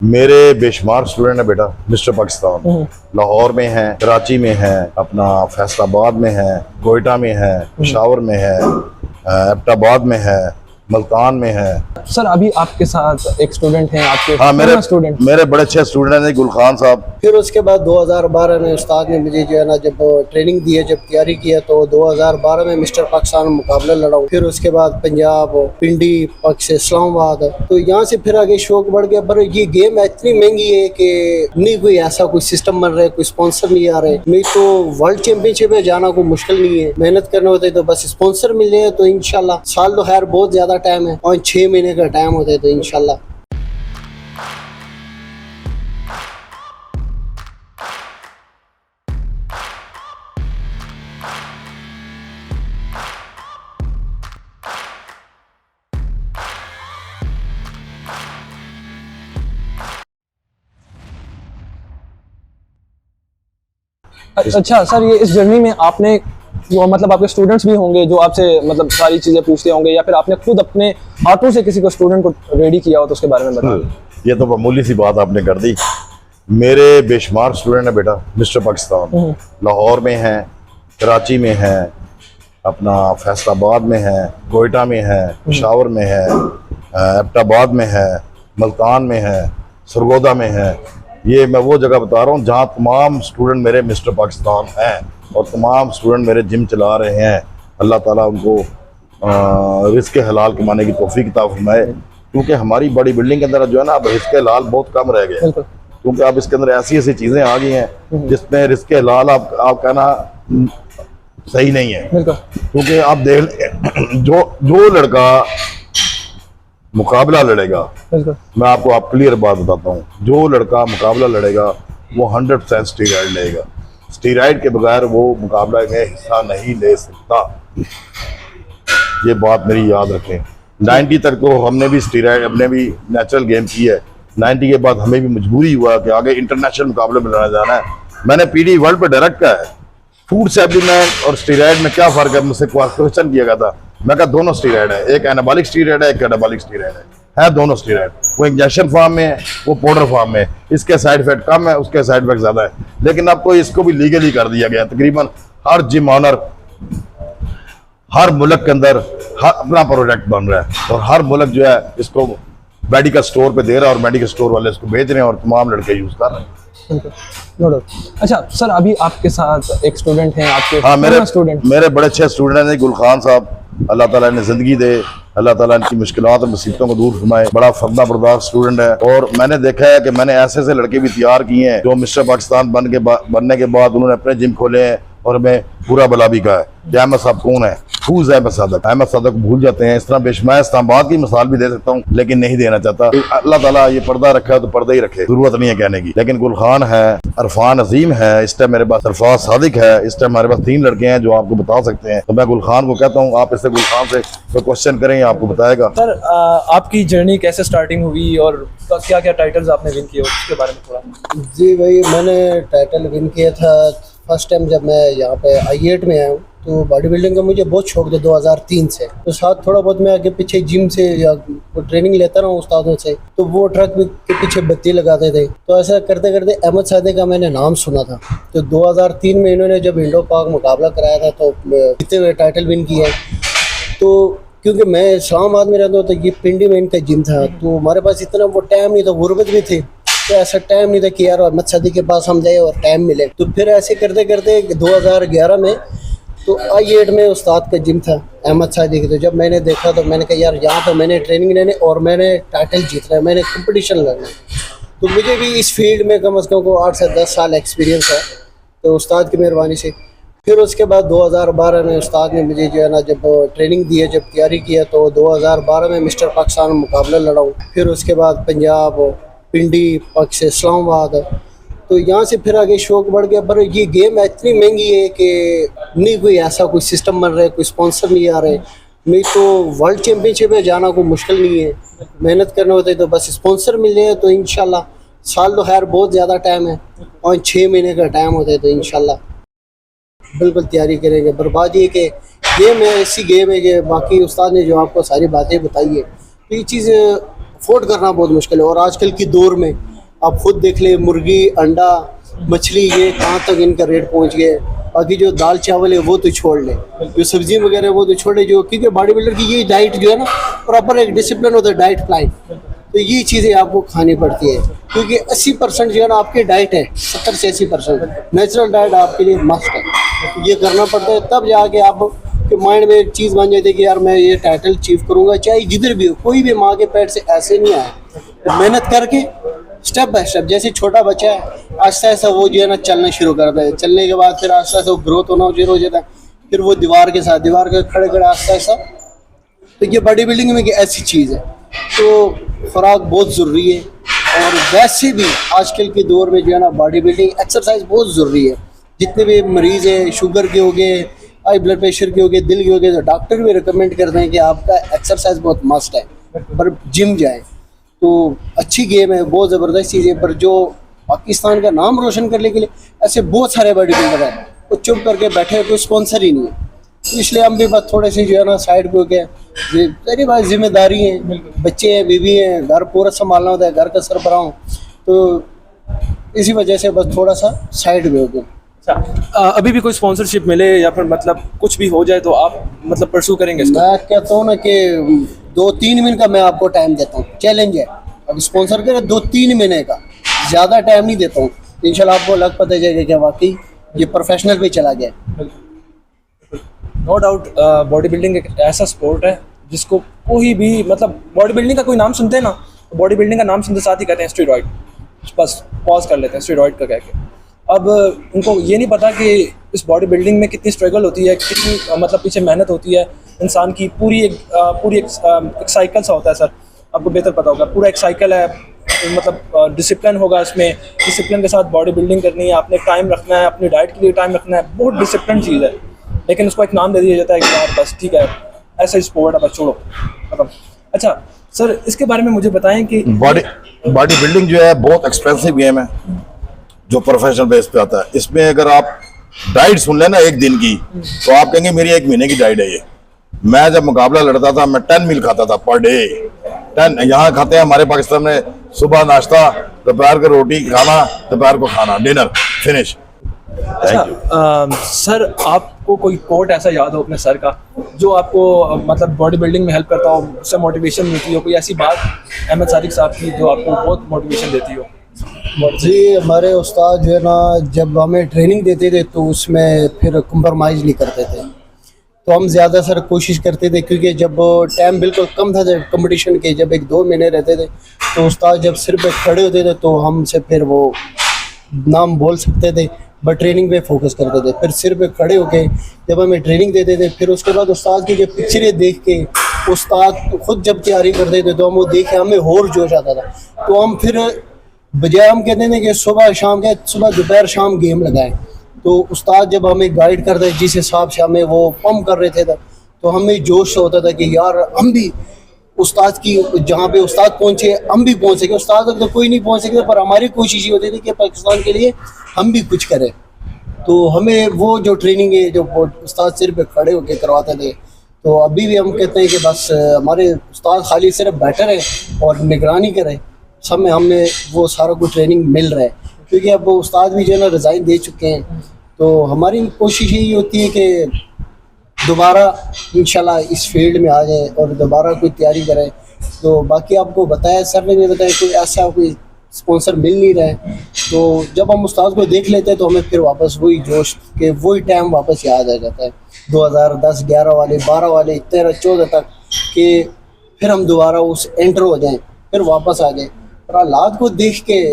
मेरे बेशुमार स्टूडेंट है बेटा मिस्टर पाकिस्तान। लाहौर में है, कराची में है, अपना फैसलाबाद में है, कोयटा में है, पेशावर में है, एबटाबाद में है, मुल्तान में है। सर अभी आपके साथ एक स्टूडेंट हैं आपके? हाँ, मेरे बड़े अच्छे स्टूडेंट हैं गुलखान साहब। फिर उसके बाद 2012 में उस्ताद ने मुझे जो है ना जब ट्रेनिंग दी है, जब तैयारी किया, तो 2012 में मिस्टर पाकिस्तान में मुकाबला लड़ा हूँ। फिर उसके बाद पंजाब, पिंडी, पाकिस्तान, इस्लामाबाद, तो यहाँ से फिर आगे शौक बढ़ गया। पर ये गेम इतनी महंगी है कि नहीं कोई ऐसा कोई सिस्टम बन रहा है, कोई स्पॉन्सर नहीं आ रहे। नहीं तो वर्ल्ड चैंपियनशिप में जाना कोई मुश्किल नहीं है, मेहनत करने होते तो बस स्पॉन्सर मिल जाए तो इंशाल्लाह। साल तो खैर बहुत ज्यादा टाइम है और 6 महीने का टाइम होता है तो इंशाल्लाह। अच्छा सर, ये इस जर्नी में आपने वो मतलब आपके स्टूडेंट्स भी होंगे जो आपसे मतलब सारी चीज़ें पूछते होंगे, या फिर आपने खुद अपने हाथों से किसी को स्टूडेंट को रेडी किया हो, तो उसके बारे में बताओ। ये तो मामूली सी बात आपने कर दी। मेरे बेशुमार स्टूडेंट है बेटा मिस्टर पाकिस्तान। लाहौर में है, कराची में है, अपना फैसलाबाद में है, कोयटा में है, पेशावर में है, एबटाबाद में है, मुल्तान में है, सरगोदा में है। ये मैं वो जगह बता रहा हूँ जहाँ तमाम स्टूडेंट मेरे मिस्टर पाकिस्तान हैं और तमाम स्टूडेंट मेरे जिम चला रहे हैं। अल्लाह ताला उनको रिस्क हलाल कमाने की तौफीक अता फरमाए, क्योंकि हमारी बड़ी बिल्डिंग के अंदर जो है ना अब रिस्क हलाल बहुत कम रह गए, क्योंकि अब इसके अंदर ऐसी ऐसी चीज़ें आ गई हैं जिसमें रिस्क हलाल आप कहना सही नहीं है। क्योंकि आप देख जो लड़का मुकाबला लड़ेगा, मैं आपको क्लियर बात बताता हूँ, जो लड़का मुकाबला लड़ेगा वो 100% स्टीरॉयड लेगा। स्टीरॉयड के बगैर वो मुकाबला में हिस्सा नहीं ले सकता। ये बात मेरी याद रखें। 90 तक तो हमने भी स्टीरॉयड, हमने भी नेचुरल गेम की है। 90 के बाद हमें भी मजबूरी हुआ कि आगे इंटरनेशनल मुकाबले में लड़ना जाना है। मैंने पीडी वर्ल्ड पे डायरेक्ट कहा है फूड सप्लीमेंट और स्टीरॉयड में क्या फ़र्क है, मुझसे क्वेश्चन किया गया था। मैं कहा दोनों स्टीरॉयड है, एक एनाबॉलिक स्टीरॉयड है, एक कैटाबॉलिक स्टीरॉयड है दोनों स्टीरॉयड। वो इंजेक्शन फॉर्म में है, वो पाउडर फॉर्म में। इसके साइड इफेक्ट कम है, उसके साइड इफेक्ट ज़्यादा है, लेकिन अब तो इसको भी लीगली कर दिया गया। तकरीबन हर जिम ऑनर हर मुल्क के अंदर अपना प्रोडक्ट बन रहा है और हर मुल्क जो है इसको मेडिकल स्टोर पे दे रहा है और मेडिकल स्टोर वाले इसको बेच रहे हैं और तमाम लड़के यूज़ कर रहे हैं। अच्छा सर, अभी आपके साथ एक स्टूडेंट हैं आपके? हाँ, मेरे बड़े अच्छे स्टूडेंट हैं गुलखान साहब। अल्लाह ताला ने ज़िंदगी दे, अल्लाह ताला इनकी मुश्किलात और मुसीबतों को दूर फरमाए। बड़ा फर्दा बर्दाश्त स्टूडेंट है और मैंने देखा है कि मैंने ऐसे ऐसे लड़के भी तैयार किए हैं जो मिस्टर पाकिस्तान बनने के बाद उन्होंने अपने जिम खोले हैं और हमें पूरा भला भी कहा है कि अहमद साहब कौन है, फूज अहमद सादक भूल जाते हैं। इस तरह बेशुमार इस्लामाबाद की मिसाल भी दे सकता हूँ, लेकिन नहीं देना चाहता। अल्लाह ताला ये पर्दा रखा है तो पर्दा ही रखे, जरूरत नहीं है कहने की। लेकिन गुलखान है, अरफान अजीम है, इस टाइम मेरे पास अरफाज सादिक है, इस टाइम हमारे पास 3 लड़के हैं जो आपको बता सकते हैं। तो मैं गुलखान को कहता हूँ आप इससे गुलखान से कोई क्वेश्चन करें, आपको बताएगा। सर आपकी जर्नी कैसे स्टार्टिंग हुई और क्या क्या टाइटल्स आपने विन किए उसके बारे में थोड़ा? जी भाई, मैंने टाइटल विन किया था फर्स्ट टाइम जब मैं यहाँ पे I8 में आया हूँ। तो बॉडी बिल्डिंग का मुझे बहुत शौक था 2003 से। तो साथ थोड़ा बहुत मैं आगे पीछे जिम से या ट्रेनिंग लेता रहा हूँ उस्तादों से, तो वो ट्रक के पीछे बत्ती लगाते थे। तो ऐसा करते करते अहमद सादे का मैंने नाम सुना था। तो 2003 में इन्होंने जब इंडो पाक मुकाबला कराया था तो जीते हुए टाइटल विन किया। तो क्योंकि मैं इस्लामाबाद में रहता हूँ तो ये पिंडी में इनका जिम था, तो हमारे पास इतना वो टाइम नहीं था, गुर्बत भी थी, तो ऐसा टाइम नहीं था कि यार अहमद सादी के पास हम जाए और टाइम मिले। तो फिर ऐसे करते करते 2011 में तो I8 में उस्ताद का जिम था अहमद सादी की। तो जब मैंने देखा तो मैंने कहा यार यहाँ पर मैंने ट्रेनिंग लेने और मैंने टाइटल जीतना है, मैंने कंपटीशन लड़ना है। तो मुझे भी इस फील्ड में कम से कम 8 से 10 साल एक्सपीरियंस है, तो उस्ताद की मेहरबानी से। फिर उसके बाद 2012 में उस्ताद ने मुझे जो है ना जब ट्रेनिंग दी है, जब तैयारी किया, तो 2012 में मिस्टर पाकिस्तान में मुकाबला लड़ा हूँ। फिर उसके बाद पंजाब, पिंडी, पाकिस्तान, इस्लामाबाद, तो यहाँ से फिर आगे शौक बढ़ गया। पर ये गेम इतनी महंगी है कि नहीं कोई ऐसा कोई सिस्टम बन रहा है, कोई स्पॉन्सर नहीं आ रहे। नहीं तो वर्ल्ड चैंपियनशिप में जाना कोई मुश्किल नहीं है, मेहनत करने होते तो बस स्पॉन्सर मिल जाए तो इंशाल्लाह। साल तो खैर बहुत ज़्यादा टाइम है और 6 महीने का टाइम होता है, तो इंशाल्लाह बिल्कुल तैयारी करेंगे। पर बात ये कि गेम है, ऐसी गेम है कि बाकी उस्ताद ने जो आपको सारी बातें बताई है, तो ये चीज़ अफोर्ड करना बहुत मुश्किल है। और आजकल की दौर में आप खुद देख ले, मुर्गी, अंडा, मछली, ये कहाँ तक इनका रेट पहुंच गया है। बाकी जो दाल चावल है वो तो छोड़ ले, जो सब्जी वगैरह वो तो छोड़ ले, जो क्योंकि बॉडी बिल्डर की ये डाइट जो है ना, प्रॉपर एक डिसिप्लिन होता है डाइट प्लान, तो ये चीज़ें आपको खानी पड़ती है। क्योंकि 80% जो है ना आपकी डाइट है, 70 से 80% नेचुरल डाइट आपके लिए मस्ट है। ये करना पड़ता है, तब जाके आप के माइंड में एक चीज़ बन जाती है कि यार मैं ये टाइटल अचीव करूँगा, चाहे जिधर भी हो। कोई भी माँ के पेट से ऐसे नहीं आया, मेहनत करके स्टेप बाय स्टेप, जैसे छोटा बच्चा है आहिस्ता आहिस्ता वो जो है ना चलना शुरू करता है, चलने के बाद फिर आहिस्ता आहिस्ता वो ग्रोथ होना शुरू हो जाता है, फिर वो दीवार के खड़े खड़े आहिस्ता आहिस्ता। तो ये बॉडी बिल्डिंग में एक ऐसी चीज़ है, तो खुराक बहुत ज़रूरी है। और वैसे भी आजकल के दौर में जो है ना बॉडी बिल्डिंग एक्सरसाइज बहुत ज़रूरी है। जितने भी मरीज़ हैं, शुगर के हो गए, हाई ब्लड प्रेशर के हो गए, दिल के हो गए, तो डॉक्टर भी रिकमेंड करते हैं कि आपका एक्सरसाइज बहुत मस्ट है, पर जिम जाए। तो अच्छी गेम है, बहुत ज़बरदस्त चीज़ है, पर जो पाकिस्तान का नाम रोशन करने के लिए ऐसे बहुत सारे बॉडी बिल्डर हैं, वो चुप करके बैठे हैं, कोई स्पॉन्सर ही नहीं है। तो इसलिए हम भी बस थोड़े से जो है ना साइड पे हो गए, तेरी बात जिम्मेदारी है, बच्चे हैं, बीवी हैं, घर पूरा संभालना होता है, घर का सरबराह हूँ, तो इसी वजह से बस थोड़ा सा साइड में हो गए। अभी भी कोई स्पॉन्सरशिप मिले या फिर मतलब कुछ भी हो जाए तो आप मतलब परस्यू करेंगे इसको? मैं कहता हूँ ना कि 2-3 महीने का मैं आपको टाइम देता हूँ, चैलेंज है। अब स्पॉन्सर करे 2-3 महीने का, ज़्यादा टाइम नहीं देता हूँ। इंशाल्लाह आपको लग पता जाएगा कि वाकई ये प्रोफेशनल पे चला गया। नो डाउट बॉडी बिल्डिंग एक ऐसा स्पोर्ट है जिसको कोई भी मतलब बॉडी बिल्डिंग का कोई नाम सुनते हैं ना, तो बॉडी बिल्डिंग का नाम सुनते साथ ही कहते हैं स्टेरॉइड, बस पॉज कर लेते हैं स्टेरॉइड का कह के। अब उनको ये नहीं पता कि इस बॉडी बिल्डिंग में कितनी स्ट्रगल होती है, कितनी मतलब पीछे मेहनत होती है इंसान की। पूरी एक साइकिल सा होता है सर, आपको बेहतर पता होगा। पूरा एक साइकिल है, मतलब डिसिप्लिन होगा इसमें, डिसिप्लिन के साथ बॉडी बिल्डिंग करनी है, आपने टाइम रखना है, अपनी डाइट के लिए टाइम रखना है, बहुत डिसिप्लिन चीज़ है। लेकिन उसको एक नाम दे दिया जाता है कि यार बस ठीक है ऐसा ही स्पोर्ट है, बस छोड़ो मतलब। अच्छा सर, इसके बारे में मुझे बताएं कि बॉडी बिल्डिंग जो है बहुत एक्सपेंसिव गेम है जो प्रोफेशनल बेस पे आता है। इसमें अगर आप डाइट सुन लेना एक दिन की, तो आप कहेंगे मेरी 1 महीने की डाइट है ये। मैं जब मुकाबला लड़ता था मैं 10 मील खाता था पर डे। 10 यहाँ खाते हैं हमारे पाकिस्तान में, सुबह नाश्ता, दोपहर को रोटी खाना, दोपहर को खाना, डिनर, फिनिश। अच्छा सर, आपको कोई कोट ऐसा याद हो अपने सर का जो आपको मतलब बॉडी बिल्डिंग में हेल्प करता हो, उससे मोटिवेशन मिलती हो? कोई ऐसी बात अहमद सादिक साहब की जो आपको बहुत मोटिवेशन देती हो? जी, हमारे उस्ताद जो है ना जब हमें ट्रेनिंग देते थे तो उसमें फिर कंप्रोमाइज़ नहीं करते थे। तो हम ज़्यादा सर कोशिश करते थे, क्योंकि जब टाइम बिल्कुल कम था जब कंपटीशन के, जब 1-2 महीने रहते थे, तो उस्ताद जब सिर पे खड़े होते थे तो हमसे फिर वो नाम बोल सकते थे, बट ट्रेनिंग पे फोकस करते थे। फिर सिर पे खड़े होके जब हमें ट्रेनिंग देते थे, फिर उसके बाद उस्ताद की जो पिक्चरें देख के उस्ताद खुद जब तैयारी करते थे तो हम वो देख के हमें और जोश आता था। तो हम फिर बजाय हम कहते थे कि सुबह दोपहर शाम गेम लगाएं, तो उस्ताद जब हमें गाइड करते जिस हिसाब से हमें वो पंप कर रहे थे तो हमें जोश होता था कि यार हम भी उस्ताद की जहाँ पे उस्ताद पहुँचे हम भी पहुँच सके। उस्ताद तक तो कोई नहीं पहुँच सके, पर हमारी कोशिश ये होती थी कि पाकिस्तान के लिए हम भी कुछ करें। तो हमें वो जो ट्रेनिंग है जो उस्ताद सिर पे खड़े होकर करवाते थे, तो अभी भी हम कहते हैं कि बस हमारे उस्ताद खाली सिर्फ बैठे रहे और निगरानी करें, सब में हमें वो सारा कुछ ट्रेनिंग मिल रहा है। क्योंकि अब वो उस्ताद भी जो है ना रिज़ाइन दे चुके हैं, तो हमारी कोशिश यही होती है कि दोबारा इंशाल्लाह इस फील्ड में आ जाए और दोबारा कोई तैयारी करें। तो बाकी आपको बताया, सर ने भी बताया, कोई ऐसा कोई स्पॉन्सर मिल नहीं रहा है। तो जब हम उस्ताद को देख लेते हैं तो हमें फिर वापस वही जोश के वही टाइम वापस याद आ जाता है, 2010, 11 वाले, 12 वाले, 13, 14 तक, कि फिर हम दोबारा उस एंटर हो जाएं, फिर वापस आ जाएं। पर हालात को देख के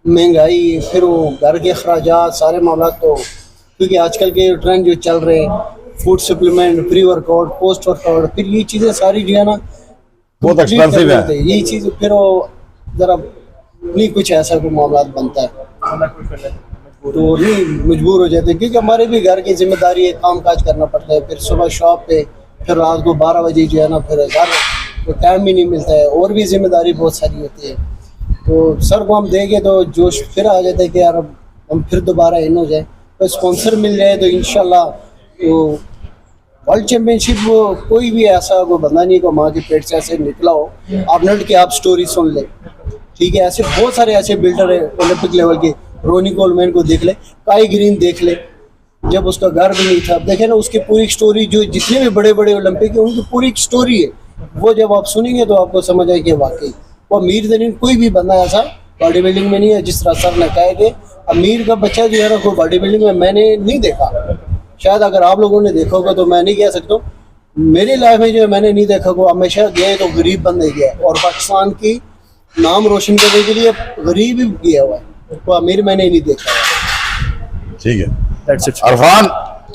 महंगाई, फिर वो घर के अखराजात, सारे मामला, तो क्योंकि आजकल के ट्रेंड जो चल रहे हैं, food supplement, pre workout, post workout, फिर ये चीज़ें सारी जो है ना बहुत एक्सपेंसिव है। ये चीज़ फिर वो ज़रा नहीं कुछ ऐसा कोई मामला बनता है तो नहीं मजबूर हो जाते हैं, क्योंकि हमारे भी घर की जिम्मेदारी है, काम काज करना पड़ता है, फिर सुबह शॉप पे, फिर रात को 12 बजे जो है ना फिर घर, तो टाइम भी नहीं मिलता है, और भी जिम्मेदारी बहुत सारी होती है। तो सर को हम देंगे तो जोश फिर आ जाता है कि यार अब हम फिर दोबारा इन हो जाए, तो स्पॉन्सर मिल जाए तो इंशाल्लाह तो वर्ल्ड चैम्पियनशिप कोई भी ऐसा कोई बंदा नहीं को माँ के पेट से ऐसे निकला हो। आप नेट की आप स्टोरी सुन ले, ठीक है, ऐसे बहुत सारे ऐसे बिल्डर है ओलंपिक लेवल के। रोनी कोलमैन को देख ले, काई ग्रीन देख ले, जब उसका घर भी नहीं था, अब देखे ना उसकी पूरी स्टोरी, जो जितने भी बड़े बड़े ओलंपिक है उनकी पूरी स्टोरी है, वो जब आप सुनेंगे तो आपको समझ आए कि वाकई वो अमीर तरीन कोई भी बंदा ऐसा बॉडी बिल्डिंग में नहीं है। जिस तरह सर ने कहा कि अमीर का बच्चा जो है ना कोई बॉडी बिल्डिंग में मैंने नहीं देखा, शायद अगर आप लोगों ने देखा होगा तो मैं नहीं कह सकता हूँ। मेरी लाइफ में जो है मैंने नहीं देखा, को हमेशा गए तो गरीब बंदे गया, और पाकिस्तान की नाम रोशन करने के लिए गरीब ही गया हुआ है, तो अमीर मैंने नहीं देखा। ठीक है दैट्स इट। अरफान